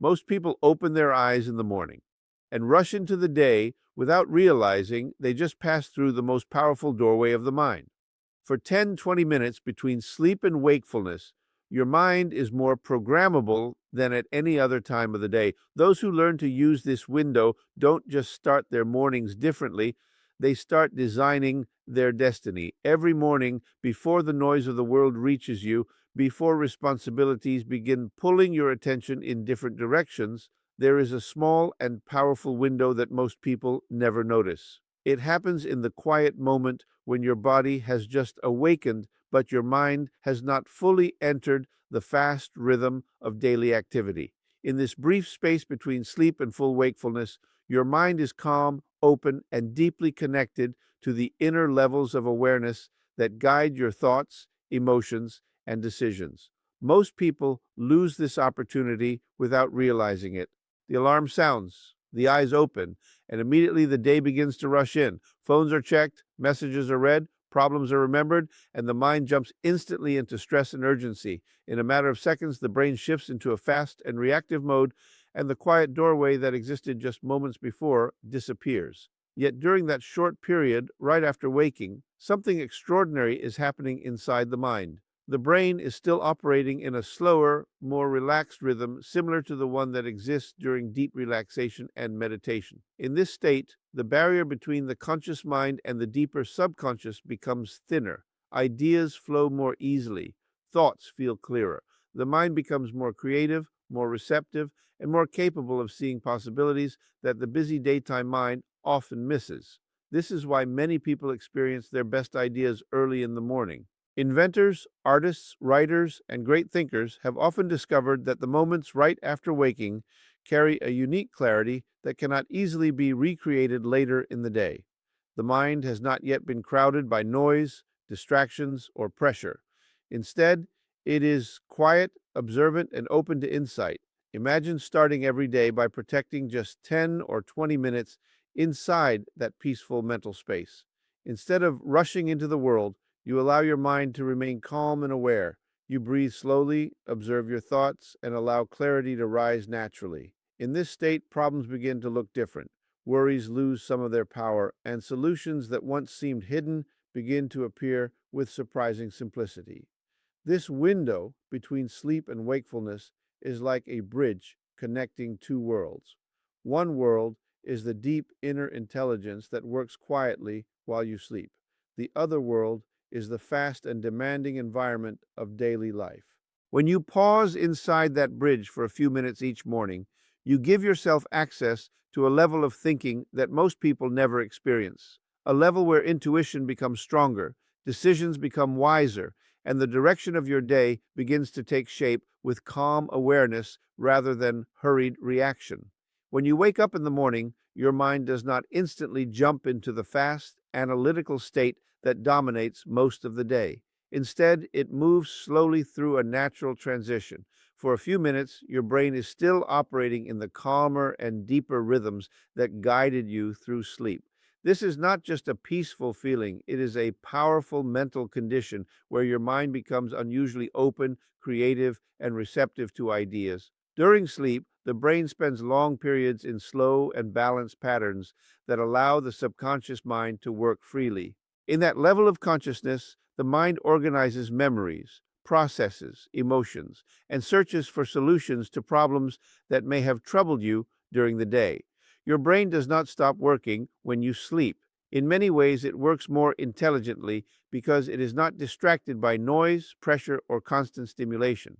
Most people open their eyes in the morning and rush into the day without realizing they just passed through the most powerful doorway of the mind. For 10-20 minutes between sleep and wakefulness, your mind is more programmable than at any other time of the day. Those who learn to use this window don't just start their mornings differently, they start designing their destiny. Every morning, before the noise of the world reaches you, before responsibilities begin pulling your attention in different directions, there is a small and powerful window that most people never notice. It happens in the quiet moment when your body has just awakened, but your mind has not fully entered the fast rhythm of daily activity. In this brief space between sleep and full wakefulness, your mind is calm, open, and deeply connected to the inner levels of awareness that guide your thoughts, emotions, and decisions. Most people lose this opportunity without realizing it. The alarm sounds, the eyes open, and immediately the day begins to rush in. Phones are checked, messages are read, problems are remembered, and the mind jumps instantly into stress and urgency. In a matter of seconds, the brain shifts into a fast and reactive mode, and the quiet doorway that existed just moments before disappears. Yet during that short period, right after waking, something extraordinary is happening inside the mind. The brain is still operating in a slower, more relaxed rhythm similar to the one that exists during deep relaxation and meditation. In this state, the barrier between the conscious mind and the deeper subconscious becomes thinner. Ideas flow more easily. Thoughts feel clearer. The mind becomes more creative, more receptive, and more capable of seeing possibilities that the busy daytime mind often misses. This is why many people experience their best ideas early in the morning. Inventors, artists, writers, and great thinkers have often discovered that the moments right after waking carry a unique clarity that cannot easily be recreated later in the day. The mind has not yet been crowded by noise, distractions, or pressure. Instead, it is quiet, observant, and open to insight. Imagine starting every day by protecting just 10 or 20 minutes inside that peaceful mental space. Instead of rushing into the world, you allow your mind to remain calm and aware. You breathe slowly, observe your thoughts, and allow clarity to rise naturally. In this state, problems begin to look different. Worries lose some of their power, and solutions that once seemed hidden begin to appear with surprising simplicity. This window between sleep and wakefulness is like a bridge connecting two worlds. One world is the deep inner intelligence that works quietly while you sleep. The other world is the fast and demanding environment of daily life. When you pause inside that bridge for a few minutes each morning, you give yourself access to a level of thinking that most people never experience, a level where intuition becomes stronger, decisions become wiser, and the direction of your day begins to take shape with calm awareness rather than hurried reaction. When you wake up in the morning, your mind does not instantly jump into the fast, analytical state that dominates most of the day. Instead, it moves slowly through a natural transition. For a few minutes, your brain is still operating in the calmer and deeper rhythms that guided you through sleep. This is not just a peaceful feeling, it is a powerful mental condition where your mind becomes unusually open, creative, and receptive to ideas. During sleep, the brain spends long periods in slow and balanced patterns that allow the subconscious mind to work freely. In that level of consciousness, the mind organizes memories, processes emotions, and searches for solutions to problems that may have troubled you during the day. Your brain does not stop working when you sleep. In many ways, it works more intelligently because it is not distracted by noise, pressure, or constant stimulation.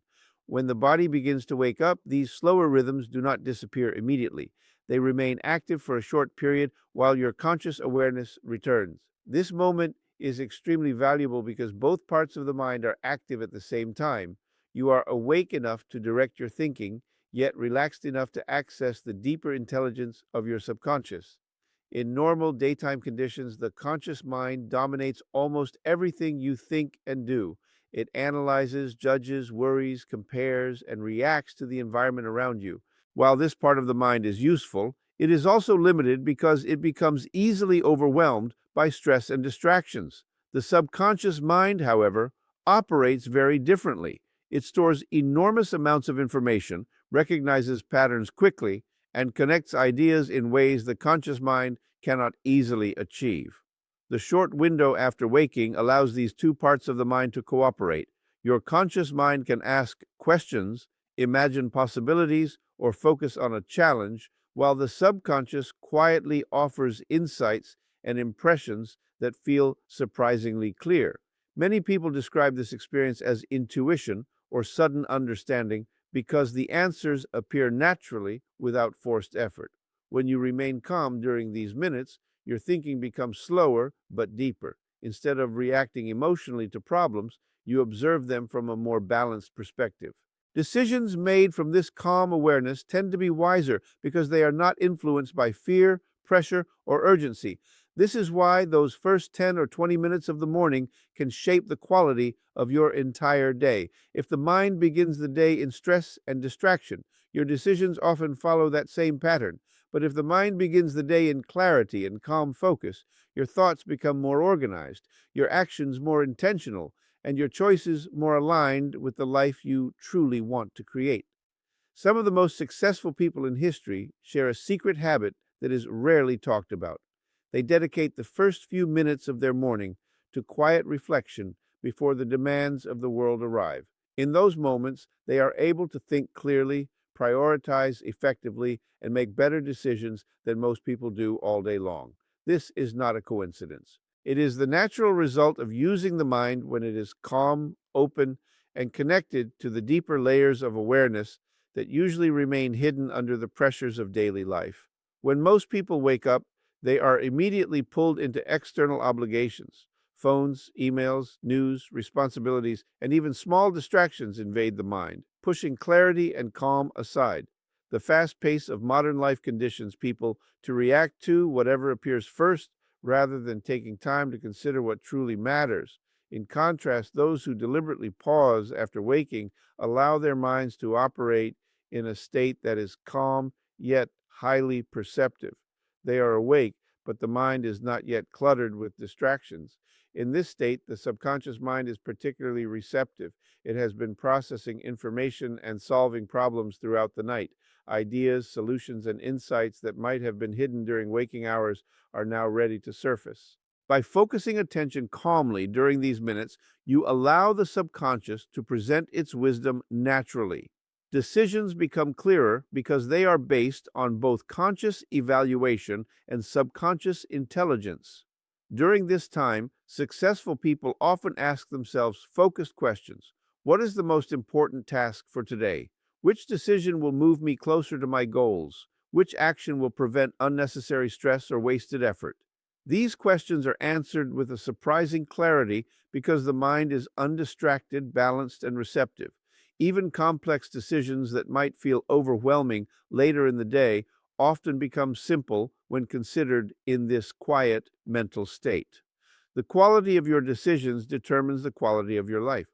When the body begins to wake up, these slower rhythms do not disappear immediately. They remain active for a short period while your conscious awareness returns. This moment is extremely valuable because both parts of the mind are active at the same time. You are awake enough to direct your thinking, yet relaxed enough to access the deeper intelligence of your subconscious. In normal daytime conditions, the conscious mind dominates almost everything you think and do. It analyzes, judges, worries, compares, and reacts to the environment around you. While this part of the mind is useful, it is also limited because it becomes easily overwhelmed by stress and distractions. The subconscious mind, however, operates very differently. It stores enormous amounts of information, recognizes patterns quickly, and connects ideas in ways the conscious mind cannot easily achieve. The short window after waking allows these two parts of the mind to cooperate. Your conscious mind can ask questions, imagine possibilities, or focus on a challenge, while the subconscious quietly offers insights and impressions that feel surprisingly clear. Many people describe this experience as intuition or sudden understanding because the answers appear naturally without forced effort. When you remain calm during these minutes, your thinking becomes slower but deeper. Instead of reacting emotionally to problems, you observe them from a more balanced perspective. Decisions made from this calm awareness tend to be wiser because they are not influenced by fear, pressure, or urgency. This is why those first 10 or 20 minutes of the morning can shape the quality of your entire day. If the mind begins the day in stress and distraction, your decisions often follow that same pattern. But if the mind begins the day in clarity and calm focus, your thoughts become more organized, your actions more intentional, and your choices more aligned with the life you truly want to create. Some of the most successful people in history share a secret habit that is rarely talked about. They dedicate the first few minutes of their morning to quiet reflection before the demands of the world arrive. In those moments, they are able to think clearly, prioritize effectively, and make better decisions than most people do all day long. This is not a coincidence. It is the natural result of using the mind when it is calm, open, and connected to the deeper layers of awareness that usually remain hidden under the pressures of daily life. When most people wake up, they are immediately pulled into external obligations. Phones, emails, news, responsibilities, and even small distractions invade the mind, pushing clarity and calm aside. The fast pace of modern life conditions people to react to whatever appears first rather than taking time to consider what truly matters. In contrast, those who deliberately pause after waking allow their minds to operate in a state that is calm yet highly perceptive. They are awake, but the mind is not yet cluttered with distractions. In this state, the subconscious mind is particularly receptive. It has been processing information and solving problems throughout the night. Ideas, solutions, and insights that might have been hidden during waking hours are now ready to surface. By focusing attention calmly during these minutes, you allow the subconscious to present its wisdom naturally. Decisions become clearer because they are based on both conscious evaluation and subconscious intelligence. During this time, successful people often ask themselves focused questions. What is the most important task for today? Which decision will move me closer to my goals? Which action will prevent unnecessary stress or wasted effort? These questions are answered with a surprising clarity because the mind is undistracted, balanced, and receptive. Even complex decisions that might feel overwhelming later in the day often become simple when considered in this quiet mental state. The quality of your decisions determines the quality of your life.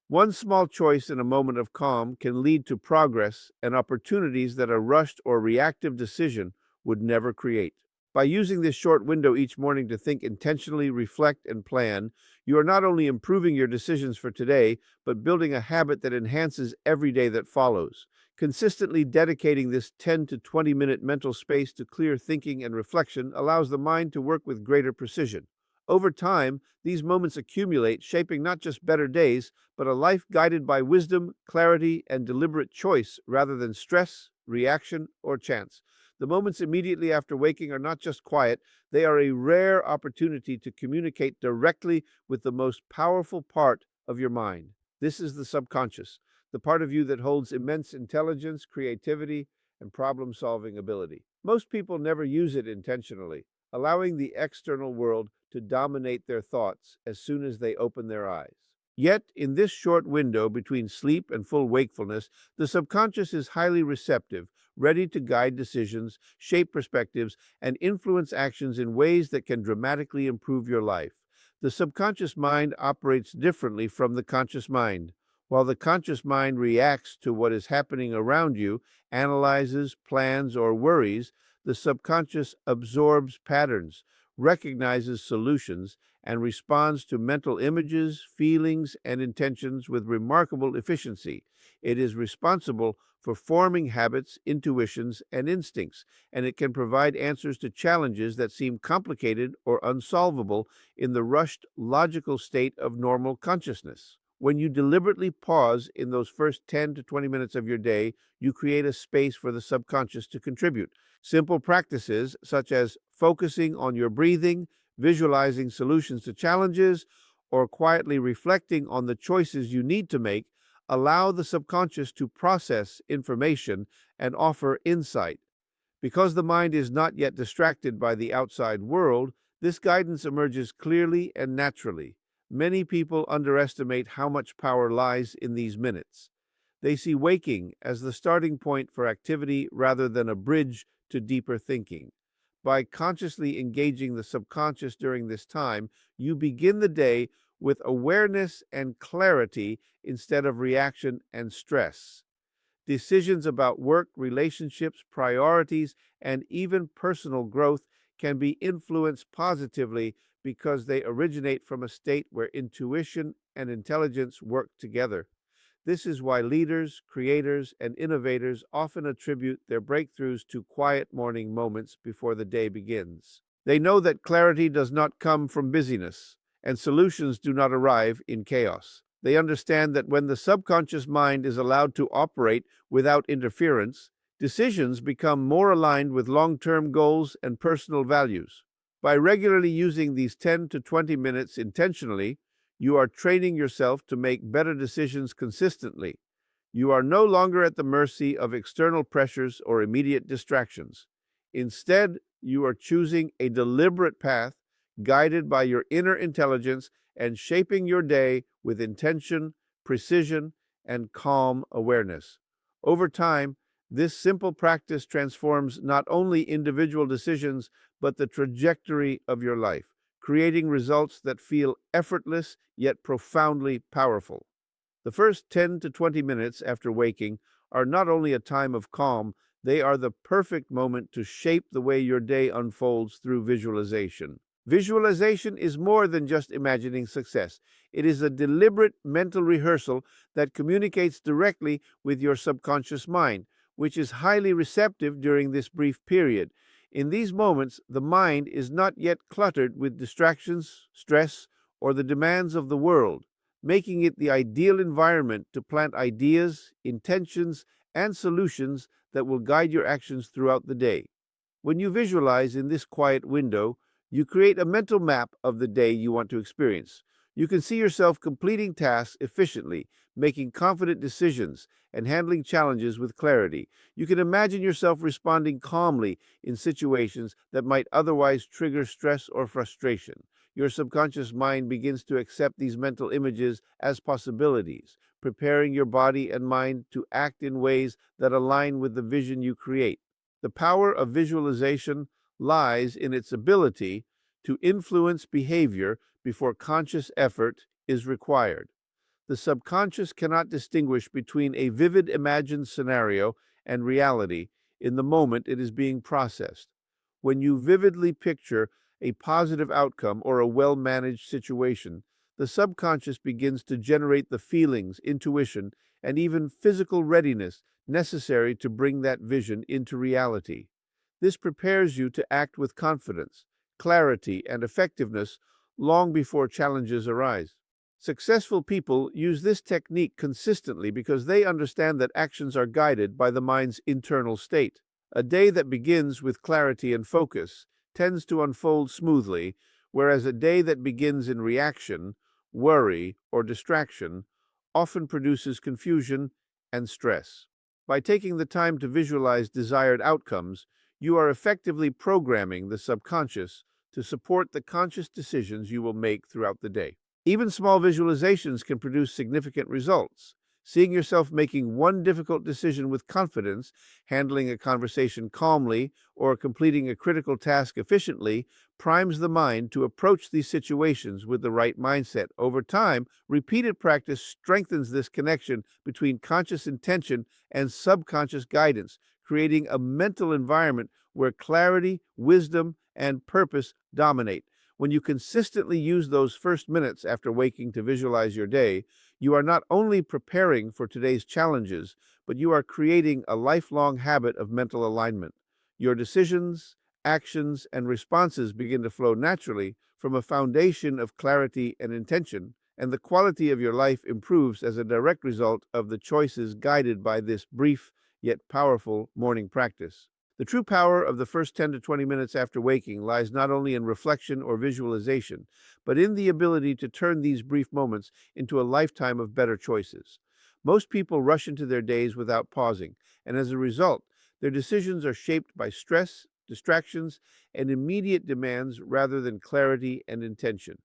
One small choice in a moment of calm can lead to progress and opportunities that a rushed or reactive decision would never create. By using this short window each morning to think intentionally, reflect, and plan, you are not only improving your decisions for today, but building a habit that enhances every day that follows. Consistently dedicating this 10 to 20-minute mental space to clear thinking and reflection allows the mind to work with greater precision. Over time, these moments accumulate, shaping not just better days, but a life guided by wisdom, clarity, and deliberate choice rather than stress, reaction, or chance. The moments immediately after waking are not just quiet, they are a rare opportunity to communicate directly with the most powerful part of your mind. This is the subconscious, the part of you that holds immense intelligence, creativity, and problem-solving ability. Most people never use it intentionally, allowing the external world to dominate their thoughts as soon as they open their eyes. Yet, in this short window between sleep and full wakefulness, the subconscious is highly receptive, ready to guide decisions, shape perspectives, and influence actions in ways that can dramatically improve your life. The subconscious mind operates differently from the conscious mind. While the conscious mind reacts to what is happening around you, analyzes, plans, or worries, the subconscious absorbs patterns, recognizes solutions, and responds to mental images, feelings, and intentions with remarkable efficiency. It is responsible for forming habits, intuitions, and instincts, and it can provide answers to challenges that seem complicated or unsolvable in the rushed, logical state of normal consciousness. When you deliberately pause in those first 10 to 20 minutes of your day, you create a space for the subconscious to contribute. Simple practices such as focusing on your breathing, visualizing solutions to challenges, or quietly reflecting on the choices you need to make allow the subconscious to process information and offer insight. Because the mind is not yet distracted by the outside world, this guidance emerges clearly and naturally. Many people underestimate how much power lies in these minutes. They see waking as the starting point for activity rather than a bridge to deeper thinking. By consciously engaging the subconscious during this time, you begin the day with awareness and clarity instead of reaction and stress. Decisions about work, relationships, priorities, and even personal growth can be influenced positively because they originate from a state where intuition and intelligence work together. This is why leaders, creators, and innovators often attribute their breakthroughs to quiet morning moments before the day begins. They know that clarity does not come from busyness, and solutions do not arrive in chaos. They understand that when the subconscious mind is allowed to operate without interference, decisions become more aligned with long-term goals and personal values. By regularly using these 10 to 20 minutes intentionally, you are training yourself to make better decisions consistently. You are no longer at the mercy of external pressures or immediate distractions. Instead, you are choosing a deliberate path guided by your inner intelligence and shaping your day with intention, precision, and calm awareness. Over time, this simple practice transforms not only individual decisions, but the trajectory of your life, creating results that feel effortless yet profoundly powerful. The first 10 to 20 minutes after waking are not only a time of calm, they are the perfect moment to shape the way your day unfolds through visualization. Visualization is more than just imagining success. It is a deliberate mental rehearsal that communicates directly with your subconscious mind, which is highly receptive during this brief period. In these moments, the mind is not yet cluttered with distractions, stress, or the demands of the world, making it the ideal environment to plant ideas, intentions, and solutions that will guide your actions throughout the day. When you visualize in this quiet window, you create a mental map of the day you want to experience. You can see yourself completing tasks efficiently, making confident decisions, and handling challenges with clarity. You can imagine yourself responding calmly in situations that might otherwise trigger stress or frustration. Your subconscious mind begins to accept these mental images as possibilities, preparing your body and mind to act in ways that align with the vision you create. The power of visualization lies in its ability to influence behavior before conscious effort is required. The subconscious cannot distinguish between a vivid imagined scenario and reality in the moment it is being processed. When you vividly picture a positive outcome or a well-managed situation, the subconscious begins to generate the feelings, intuition, and even physical readiness necessary to bring that vision into reality. This prepares you to act with confidence, clarity, and effectiveness long before challenges arise. Successful people use this technique consistently because they understand that actions are guided by the mind's internal state. A day that begins with clarity and focus tends to unfold smoothly, whereas a day that begins in reaction, worry, or distraction often produces confusion and stress. By taking the time to visualize desired outcomes, you are effectively programming the subconscious to support the conscious decisions you will make throughout the day. Even small visualizations can produce significant results. Seeing yourself making one difficult decision with confidence, handling a conversation calmly, or completing a critical task efficiently primes the mind to approach these situations with the right mindset. Over time, repeated practice strengthens this connection between conscious intention and subconscious guidance, creating a mental environment where clarity, wisdom, and purpose dominate. When you consistently use those first minutes after waking to visualize your day, You are not only preparing for today's challenges, but you are creating a lifelong habit of mental alignment. Your decisions, actions, and responses begin to flow naturally from a foundation of clarity and intention, and the quality of your life improves as a direct result of the choices guided by this brief yet powerful morning practice. The true power of the first 10 to 20 minutes after waking lies not only in reflection or visualization, but in the ability to turn these brief moments into a lifetime of better choices. Most people rush into their days without pausing, and as a result, their decisions are shaped by stress, distractions, and immediate demands rather than clarity and intention.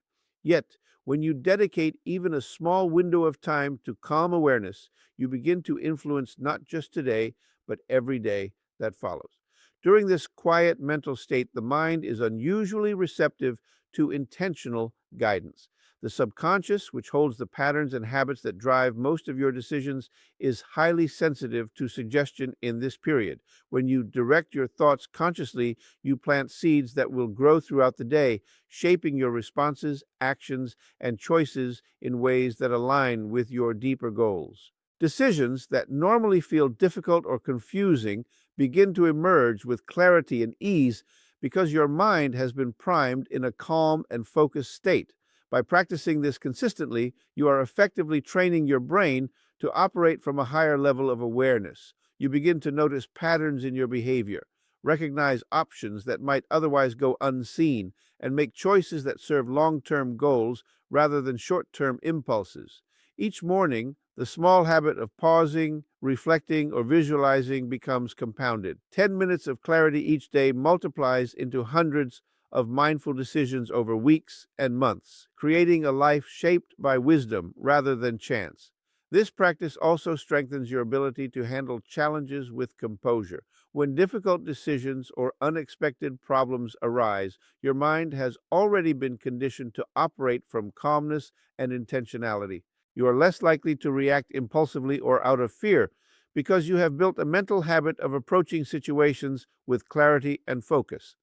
Yet, when you dedicate even a small window of time to calm awareness, you begin to influence not just today, but every day that follows. During this quiet mental state, the mind is unusually receptive to intentional guidance. The subconscious, which holds the patterns and habits that drive most of your decisions, is highly sensitive to suggestion in this period. When you direct your thoughts consciously, you plant seeds that will grow throughout the day, shaping your responses, actions, and choices in ways that align with your deeper goals. Decisions that normally feel difficult or confusing begin to emerge with clarity and ease because your mind has been primed in a calm and focused state. By practicing this consistently, you are effectively training your brain to operate from a higher level of awareness. You begin to notice patterns in your behavior, recognize options that might otherwise go unseen, and make choices that serve long-term goals rather than short-term impulses. Each morning, the small habit of pausing, reflecting, or visualizing becomes compounded. 10 minutes of clarity each day multiplies into hundreds of mindful decisions over weeks and months, creating a life shaped by wisdom rather than chance. This practice also strengthens your ability to handle challenges with composure. When difficult decisions or unexpected problems arise, your mind has already been conditioned to operate from calmness and intentionality. You are less likely to react impulsively or out of fear because you have built a mental habit of approaching situations with clarity and focus.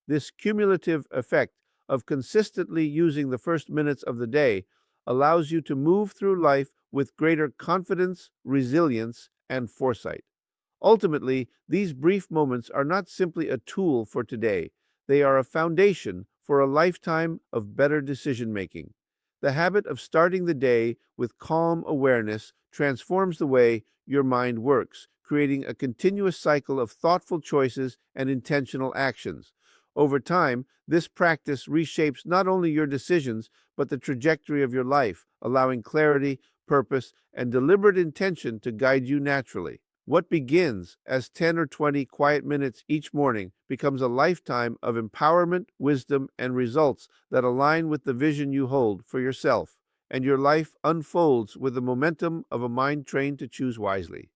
This cumulative effect of consistently using the first minutes of the day allows you to move through life with greater confidence, resilience, and foresight. Ultimately, these brief moments are not simply a tool for today, they are a foundation for a lifetime of better decision making. The habit of starting the day with calm awareness transforms the way your mind works, creating a continuous cycle of thoughtful choices and intentional actions. Over time, this practice reshapes not only your decisions, but the trajectory of your life, allowing clarity, purpose, and deliberate intention to guide you naturally. What begins as 10 or 20 quiet minutes each morning becomes a lifetime of empowerment, wisdom, and results that align with the vision you hold for yourself, and your life unfolds with the momentum of a mind trained to choose wisely.